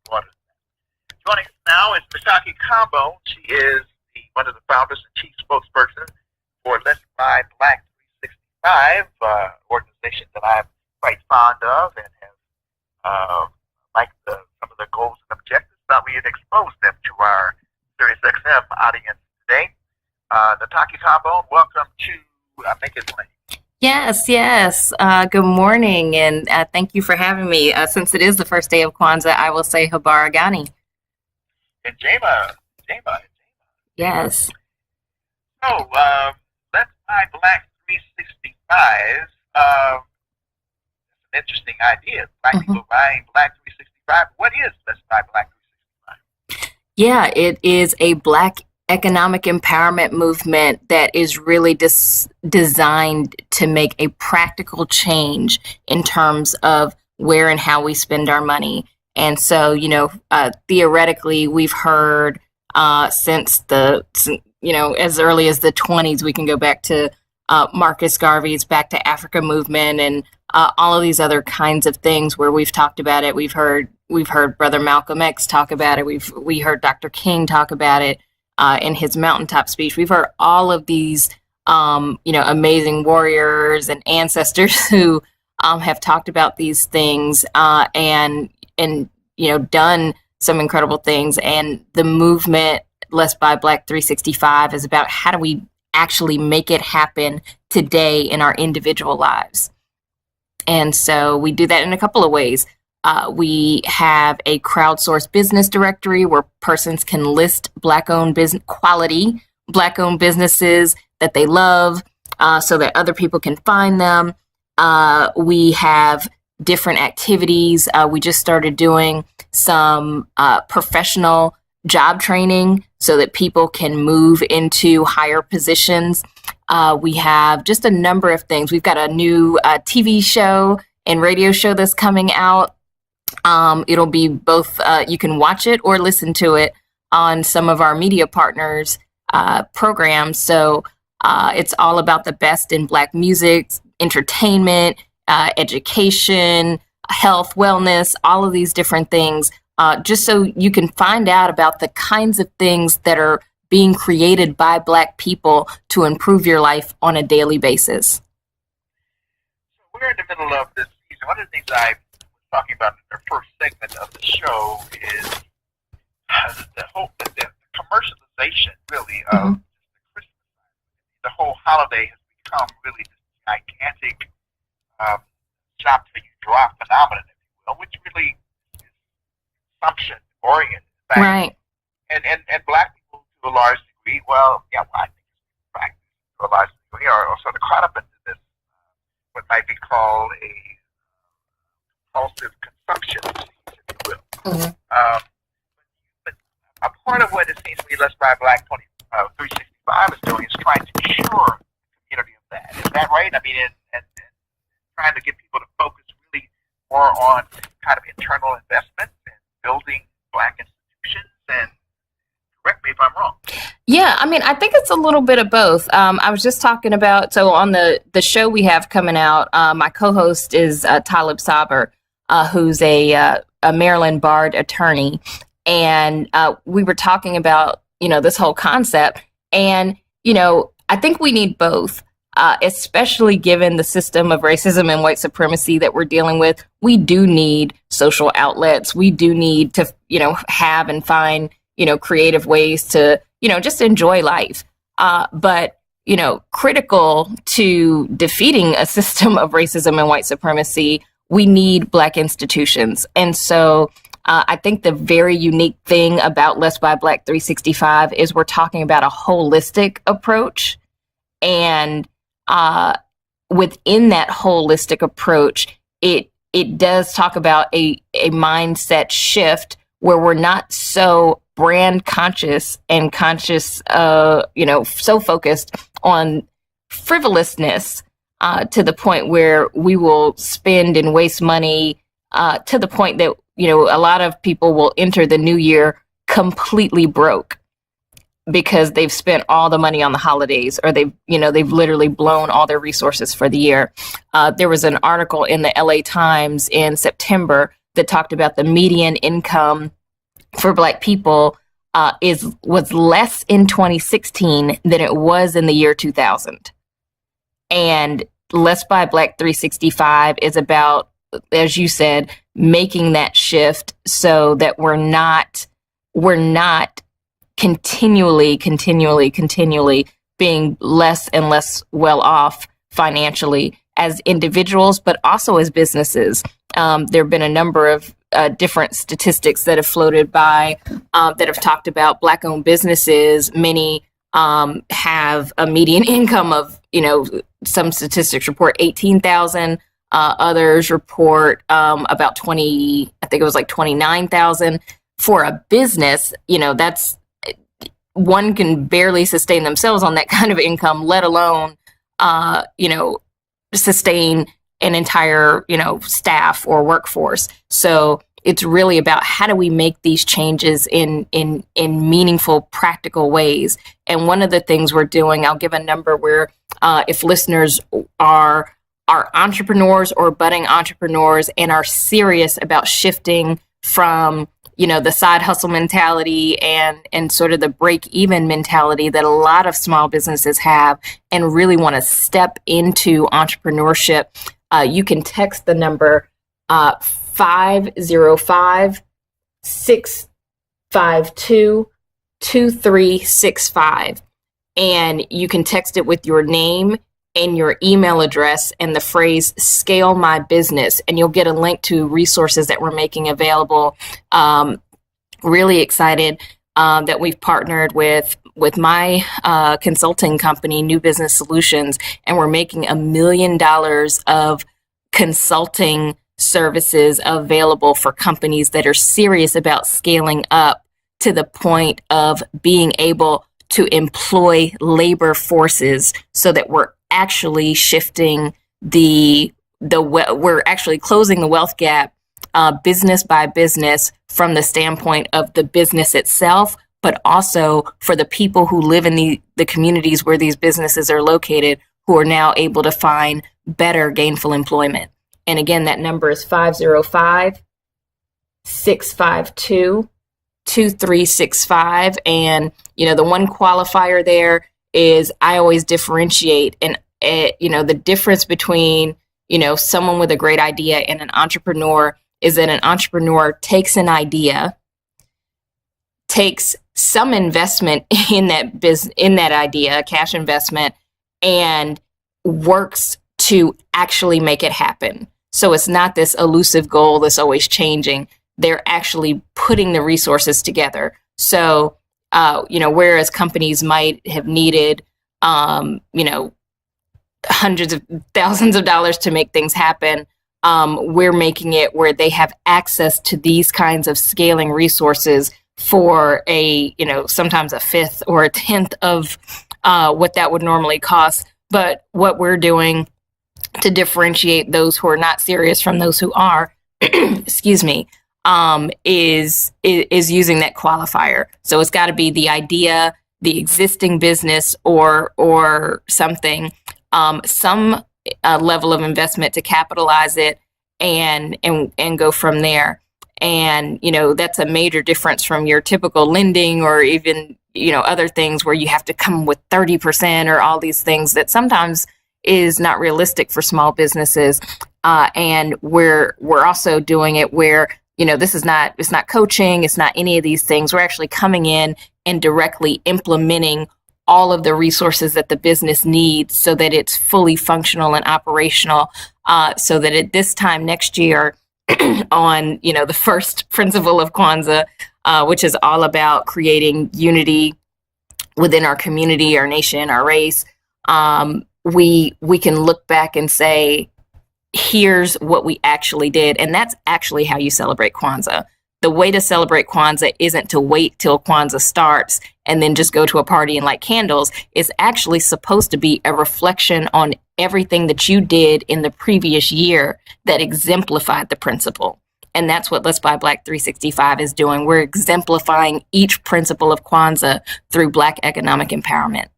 water. Joining us now is Nataki Kambon. She is one of the founders and chief spokesperson for Let's Buy Black 365, organization that I'm quite fond of and have liked some of the goals and objectives. Thought we had exposed them to our SiriusXM audience today. Nataki Kambon, welcome to Make It Plain. Yes. Good morning, and thank you for having me. Since it is the first day of Kwanzaa, I will say Habara Ghani. And Jema. Yes. So, Let's Buy Black 365. It's an interesting idea. Black people buying Black 365. What is Let's Buy Black 365? Yeah, it is a Black economic empowerment movement that is really designed to make a practical change in terms of where and how we spend our money. And so, theoretically, we've heard since as early as the 20s, we can go back to Marcus Garvey's Back to Africa movement and all of these other kinds of things where we've talked about it. We've heard Brother Malcolm X talk about it. We heard Dr. King talk about it in his mountaintop speech. We've heard all of these, amazing warriors and ancestors who have talked about these things and done some incredible things. And the movement Let's Buy Black 365 is about how do we actually make it happen today in our individual lives. And so we do that in a couple of ways. We have a crowdsourced business directory where persons can list Black-owned quality Black-owned businesses that they love so that other people can find them. We have different activities. We just started doing some professional job training so that people can move into higher positions. We have just a number of things. We've got a new TV show and radio show that's coming out. It'll be both, you can watch it or listen to it on some of our media partners' programs. So it's all about the best in Black music, entertainment, education, health, wellness, all of these different things, just so you can find out about the kinds of things that are being created by Black people to improve your life on a daily basis. So we're in the middle of this season. One of the things I talking about in the first segment of the show is the commercialization, really, of the Christmas. The whole holiday has become really this gigantic shop till you drop phenomenon, if you will, which really is consumption oriented. Right. And Black people to a large degree, I think it's practice to a large degree, are sort of caught up into this, what might be called a compulsive consumption, if you will. But a part of what it seems to me Let's Buy Black 365 is doing is trying to cure the community of that. Is that right? I mean, and trying to get people to focus really more on kind of internal investment and building Black institutions. And correct me if I'm wrong. Yeah, I mean, I think it's a little bit of both. I was just talking about, so on the show we have coming out, my co-host is Talib Saber, who's a Maryland barred attorney. And we were talking about, this whole concept. And, I think we need both, especially given the system of racism and white supremacy that we're dealing with. We do need social outlets. We do need to, have and find, creative ways to, just enjoy life. But, critical to defeating a system of racism and white supremacy, we need Black institutions. And so I think the very unique thing about Let's Buy Black 365 is we're talking about a holistic approach. And within that holistic approach, it does talk about a mindset shift where we're not so brand conscious and conscious, so focused on frivolousness to the point where we will spend and waste money to the point that, a lot of people will enter the new year completely broke because they've spent all the money on the holidays, or they've literally blown all their resources for the year. There was an article in the LA Times in September that talked about the median income for Black people was less in 2016 than it was in the year 2000. And Let's Buy Black 365 is about, as you said, making that shift so that we're not continually being less and less well off financially as individuals, but also as businesses. There have been a number of different statistics that have floated by that have talked about Black-owned businesses. Many have a median income of, some statistics report 18,000. Others report about 29,000 for a business. That's, one can barely sustain themselves on that kind of income, let alone, sustain an entire, staff or workforce. So it's really about how do we make these changes in meaningful, practical ways. And one of the things we're doing, I'll give a number where if listeners are entrepreneurs or budding entrepreneurs and are serious about shifting from the side hustle mentality and sort of the break even mentality that a lot of small businesses have and really want to step into entrepreneurship, you can text the number 505-652-2365. And you can text it with your name and your email address and the phrase "scale my business," and you'll get a link to resources that we're making available. Really excited that we've partnered with my consulting company, New Business Solutions, and we're making $1 million of consulting services available for companies that are serious about scaling up to the point of being able to employ labor forces so that we're actually shifting we're actually closing the wealth gap business by business from the standpoint of the business itself, but also for the people who live in the communities where these businesses are located, who are now able to find better gainful employment. And again, that number is 505-652-2365. And, the one qualifier there is I always differentiate the difference between, someone with a great idea and an entrepreneur is that an entrepreneur takes an idea, takes some investment in that idea, cash investment, and works to actually make it happen. So it's not this elusive goal that's always changing. They're actually putting the resources together. So, whereas companies might have needed, hundreds of thousands of dollars to make things happen, we're making it where they have access to these kinds of scaling resources for sometimes a fifth or a tenth of what that would normally cost. But what we're doing to differentiate those who are not serious from those who are, excuse me, is using that qualifier. So it's got to be the idea, the existing business, or something, some level of investment to capitalize it and go from there. And, that's a major difference from your typical lending or even, other things where you have to come with 30% or all these things that sometimes is not realistic for small businesses. And we're also doing it where, it's not coaching, it's not any of these things. We're actually coming in and directly implementing all of the resources that the business needs so that it's fully functional and operational, so that at this time next year on, the first principle of Kwanzaa, which is all about creating unity within our community, our nation, our race, we can look back and say, here's what we actually did. And that's actually how you celebrate Kwanzaa. The way to celebrate Kwanzaa isn't to wait till Kwanzaa starts and then just go to a party and light candles. It's actually supposed to be a reflection on everything that you did in the previous year that exemplified the principle. And that's what Let's Buy Black 365 is doing. We're exemplifying each principle of Kwanzaa through Black economic empowerment.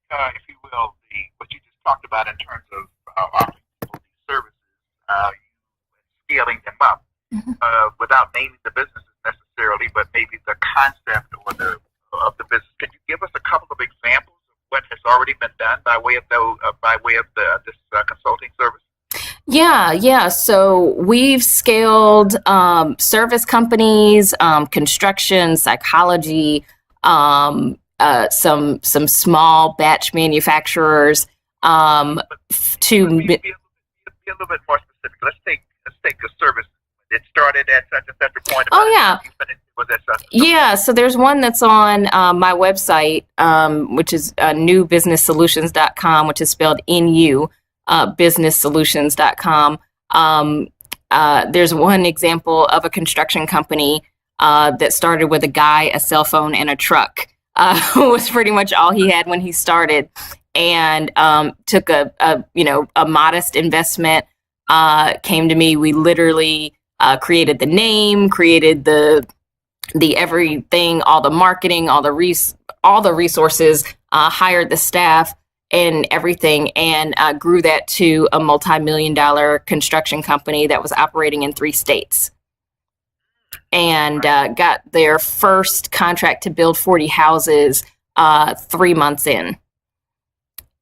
If you will, what you just talked about in terms of offering people these services, you scaling them up without naming the businesses necessarily, but maybe the concept or the of the business. Can you give us a couple of examples of what has already been done by way of this consulting service? Yeah. So we've scaled service companies, construction, psychology, some small batch manufacturers. To be a little bit more specific. Let's take the service. It started at such and such a point. Oh yeah. Yeah, so there's one that's on my website, which is newbusinesssolutions.com, which is spelled NU, businesssolutions.com. There's one example of a construction company that started with a guy, a cell phone, and a truck. Was pretty much all he had when he started, and took a modest investment. Came to me. We literally created the name, created the everything, all the marketing, all the resources, hired the staff and everything, and grew that to a multi-million-dollar construction company that was operating in 3 states, and got their first contract to build 40 houses 3 months in.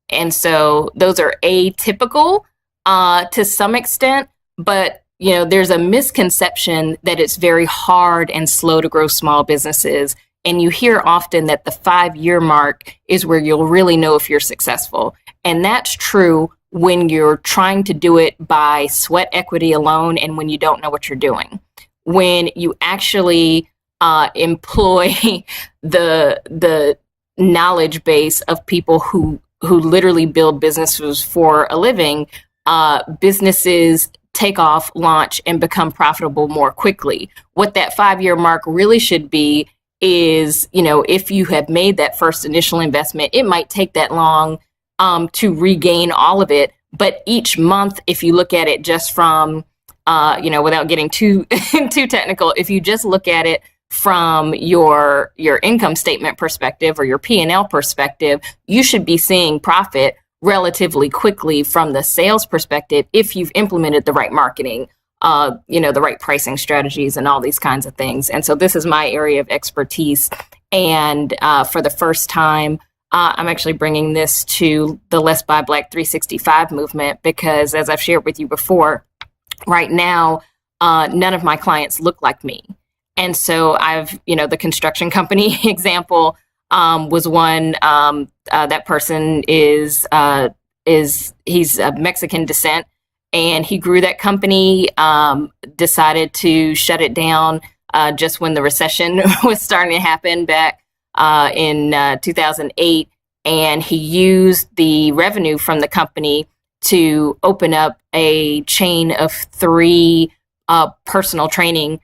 And so those are atypical to some extent, but there's a misconception that it's very hard and slow to grow small businesses. And you hear often that the 5-year mark is where you'll really know if you're successful. And that's true when you're trying to do it by sweat equity alone and when you don't know what you're doing. When you actually employ the knowledge base of people who literally build businesses for a living, businesses take off, launch, and become profitable more quickly. What that 5-year mark really should be is, if you have made that first initial investment, it might take that long to regain all of it. But each month, if you look at it just from, without getting too technical, if you just look at it from your income statement perspective or your P&L perspective, you should be seeing profit relatively quickly from the sales perspective if you've implemented the right marketing, the right pricing strategies and all these kinds of things. And so this is my area of expertise. And for the first time, I'm actually bringing this to the Less Buy Black 365 movement, because as I've shared with you before, right now, none of my clients look like me. And so I've, the construction company example was one. That person is he's of Mexican descent, and he grew that company, decided to shut it down just when the recession was starting to happen back in 2008. And he used the revenue from the company to open up a chain of 3 personal training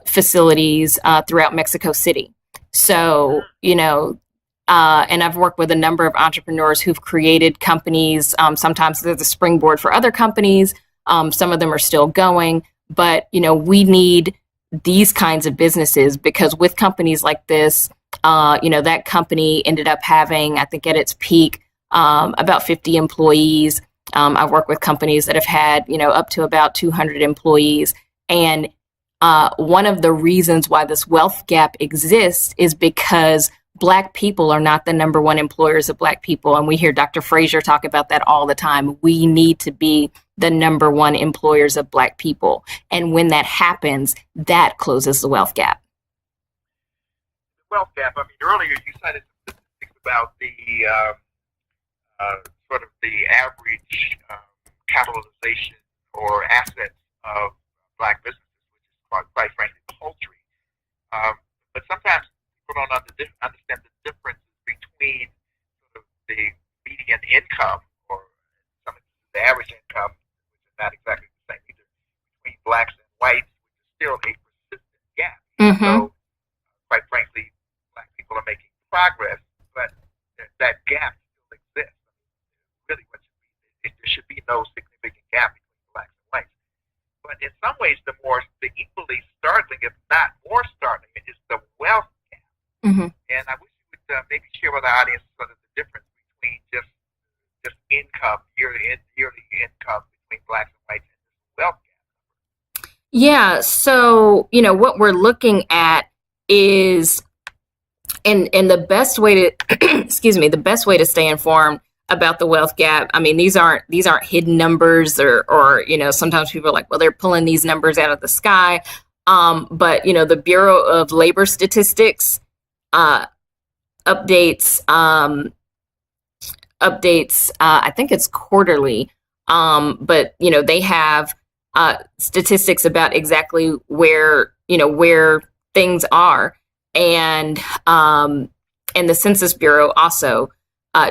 facilities throughout Mexico City. So, and I've worked with a number of entrepreneurs who've created companies. Sometimes they're the springboard for other companies. Some of them are still going. But, we need these kinds of businesses, because with companies like this, that company ended up having, I think at its peak, about 50 employees. I've worked with companies that have had, up to about 200 employees. And one of the reasons why this wealth gap exists is because Black people are not the number one employers of Black people. And we hear Dr. Frazier talk about that all the time. We need to be the number one employers of Black people. And when that happens, that closes the wealth gap. Wealth gap. I mean, earlier you cited statistics about the sort of the average capitalization or assets of Black businesses, which is quite frankly paltry. But sometimes people don't understand the differences between sort of the median income, or some of the average income, which is not exactly the same either, between Blacks and whites, which is still a persistent gap. Mm-hmm. So, quite frankly, Black people are making progress, but that gap still exists. Really, there should be no significant gap between Blacks and whites. But in some ways, the equally startling, if not more startling, is the wealth gap. Mm-hmm. And I wish you would maybe share with our audience sort of the difference between just income, yearly income between Blacks and whites, and this wealth gap. Yeah. So, what we're looking at is, and the best way to, excuse me, the best way to stay informed about the wealth gap. I mean, these aren't hidden numbers, or sometimes people are like, well, they're pulling these numbers out of the sky. But the Bureau of Labor Statistics updates. I think it's quarterly, but they have statistics about exactly where things are, and the Census Bureau also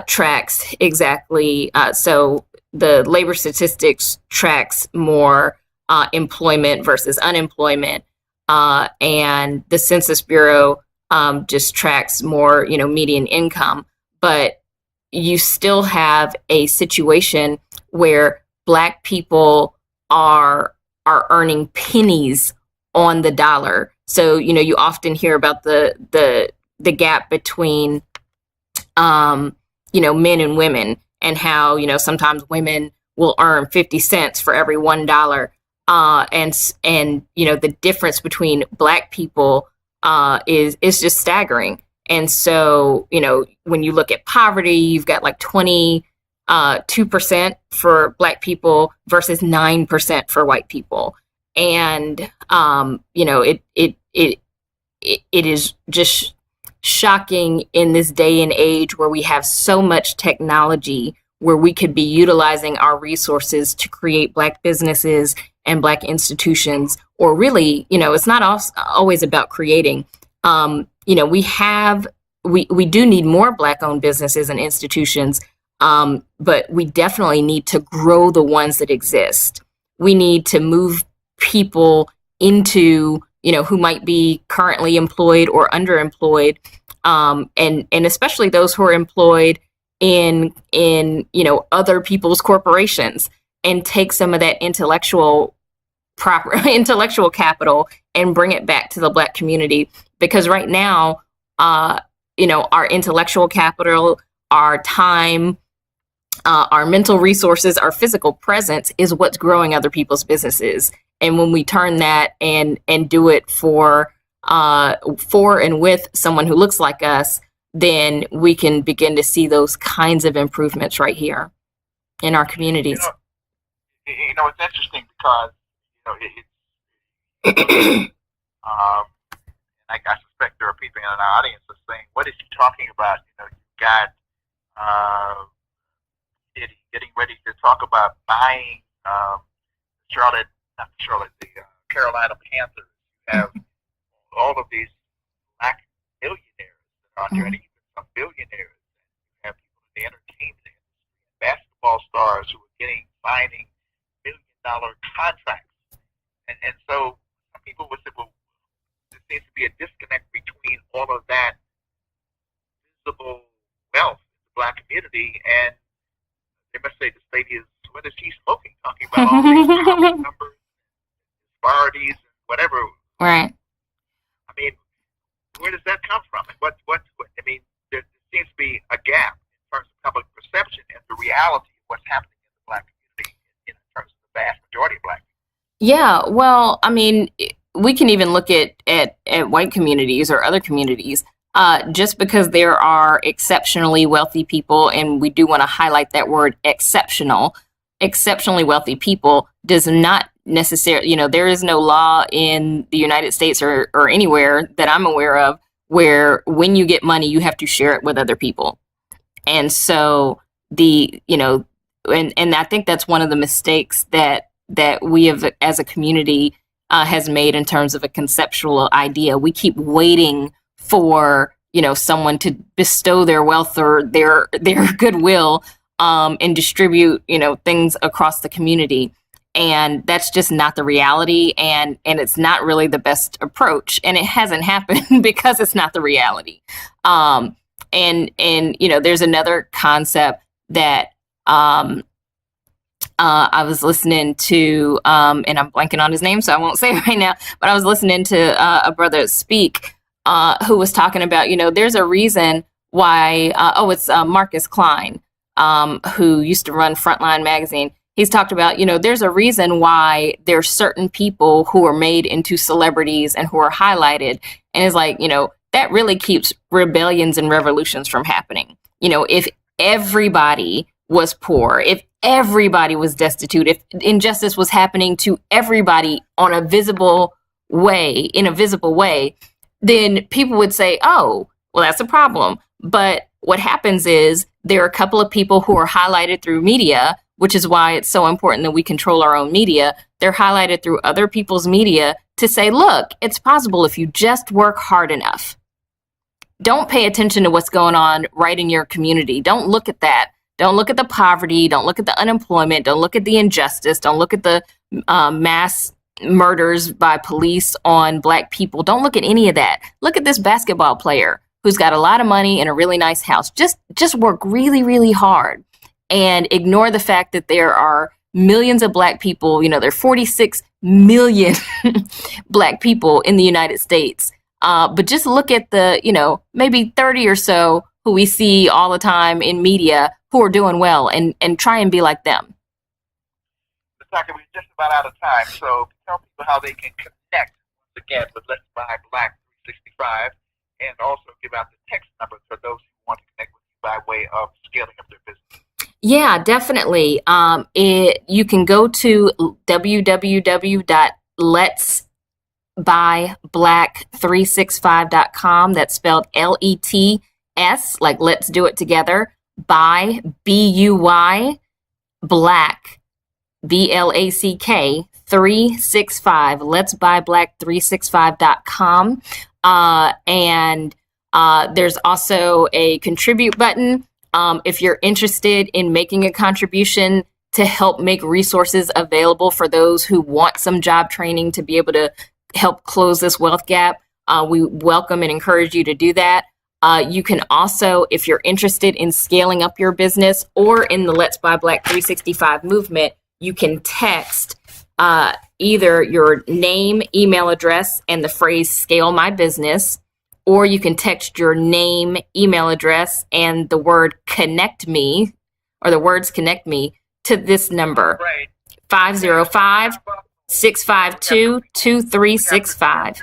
tracks exactly. So the labor statistics tracks more employment versus unemployment, and the Census Bureau just tracks more median income. But you still have a situation where Black people are earning pennies on the dollar. So you often hear about the gap between men and women, and how sometimes women will earn 50 cents for every $1, and the difference between Black people is just staggering. And so, when you look at poverty, you've got like 22% for Black people versus 9% for white people. And, it is just shocking in this day and age where we have so much technology, where we could be utilizing our resources to create Black businesses and Black institutions, or really, it's not always about creating. We do need more Black-owned businesses and institutions, but we definitely need to grow the ones that exist. We need to move people into, who might be currently employed or underemployed, and especially those who are employed in other people's corporations, and take some of that intellectual capital and bring it back to the Black community. Because right now, our intellectual capital, our time, our mental resources, our physical presence is what's growing other people's businesses. And when we turn that and do it for and with someone who looks like us, then we can begin to see those kinds of improvements right here in our communities. It's interesting because I suspect there are people in our audience that are saying, "What is he talking about?" You got getting ready to talk about buying the Carolina Panthers. You have all of these Black millionaires that are on there, and even some billionaires. You have people in the entertainment industry, basketball stars who are signing $1 million contracts. And so some people would say, well, there seems to be a disconnect between all of that visible wealth in the Black community, and they must say, this lady is, what is she smoking? Talking about all these numbers, disparities, and whatever. Right. I mean, where does that come from? And what I mean, there seems to be a gap in terms of public perception and the reality of what's happening in the Black community in terms of the vast majority of Black people. Yeah, well, I mean, we can even look at white communities or other communities. Just because there are exceptionally wealthy people, and we do want to highlight that word exceptionally wealthy people, does not necessarily, there is no law in the United States or anywhere that I'm aware of where when you get money, you have to share it with other people. And so and I think that's one of the mistakes that we have as a community has made in terms of a conceptual idea. We keep waiting for someone to bestow their wealth or their goodwill and distribute things across the community, and that's just not the reality, and it's not really the best approach, and it hasn't happened because it's not the reality. And there's another concept that I was listening to, and I'm blanking on his name, so I won't say it right now, but I was listening to a brother speak who was talking about, there's a reason why, it's Marcus Klein, who used to run Frontline magazine. he's talked about, there's a reason why there's certain people who are made into celebrities and who are highlighted. And it's like, that really keeps rebellions and revolutions from happening. If everybody was poor, if everybody was destitute, if injustice was happening to everybody in a visible way, then people would say, oh, well, that's a problem. But what happens is there are a couple of people who are highlighted through media, which is why it's so important that we control our own media. They're highlighted through other people's media to say, look, it's possible if you just work hard enough. Don't pay attention to what's going on right in your community. Don't look at that. Don't look at the poverty. Don't look at the unemployment. Don't look at the injustice. Don't look at the mass murders by police on Black people. Don't look at any of that. Look at this basketball player who's got a lot of money and a really nice house. Just work really, really hard and ignore the fact that there are millions of Black people. There are 46 million Black people in the United States. But just look at the, maybe 30 or so who we see all the time in media who are doing well and try and be like them. Nataki, we're just about out of time, so tell people how they can connect once again with Let's Buy Black 365 and also give out the text number for those who want to connect with you by way of scaling up their business. Yeah, definitely. You can go to www.letsbuyblack365.com. That's spelled LETS, like let's do it together, buy, BUY, black, BLACK 365. Let's buy black365.com. And there's also a contribute button. If you're interested in making a contribution to help make resources available for those who want some job training to be able to help close this wealth gap, we welcome and encourage you to do that. You can also, if you're interested in scaling up your business or in the Let's Buy Black 365 movement, you can text either your name, email address, and the phrase scale my business, or you can text your name, email address, and the word connect me, or the words connect me, to this number, 505-652-2365.